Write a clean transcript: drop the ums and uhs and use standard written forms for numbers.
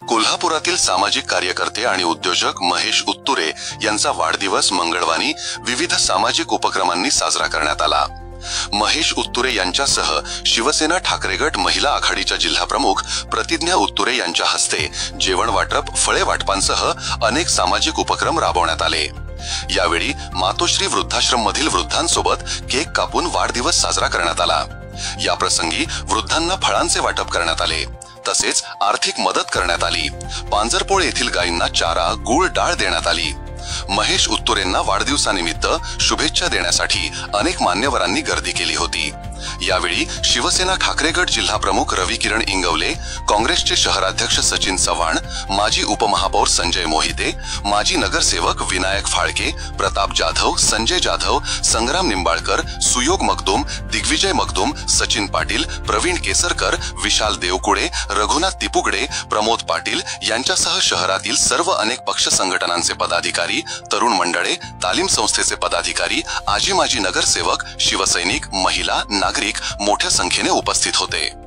कोल्हापुरातील सामाजिक कार्यकर्ते आणि उद्योजक महेश उत्तुरे यांचा वाढदिवस मंगळवारी विविध सामाजिक उपक्रमांनी साजरा करण्यात आला। महेश उत्तुरे यांच्यासह शिवसेना ठाकरे गट महिला आघाडीच्या जिल्हाप्रमुख प्रतिज्ञा उत्तुरे यांच्या हस्ते जेवण वाटप, फळे वाटपांसह अनेक सामाजिक उपक्रम राबवण्यात आले। यावेळी मातोश्री वृद्धाश्रम मधील वृद्धांसोबत केक कापून वाढदिवस साजरा करण्यात आला। या प्रसंगी वृद्धांना फळांचे वाटप करण्यात आले, तसेच आर्थिक मदत करण्यात आली। पांजरपोळ येथील गायींना चारा, गूळ, डाळ देण्यात आली। महेश उत्तुरेंना वाढदिवसानिमित्त शुभेच्छा देण्यासाठी अनेक मान्यवरांनी गर्दी केली होती। यावेळी शिवसेना ठाकरे गट जिल्हा प्रमुख रवी किरण इंगवले, काँग्रेसचे शहराध्यक्ष सचिन चव्हाण, माजी उपमहापौर संजय मोहिते, माजी नगरसेवक विनायक फाळके, प्रताप जाधव, संजय जाधव, संग्राम निंबाळकर, सुयोग मगदुम, दिग्विजय मगदुम, सचिन पाटील, प्रवीण केसरकर, विशाल देवकुळे, रघुनाथ तिपुगडे, प्रमोद पाटील यांच्यासह शहरातील सर्व अनेक पक्ष संघटनांचे पदाधिकारी, तरुण मंडळे, तालीम संस्थेचे पदाधिकारी, आजी माजी नगरसेवक, शिवसैनिक, महिला, नागरिक मोठ्या संख्येने उपस्थित होते।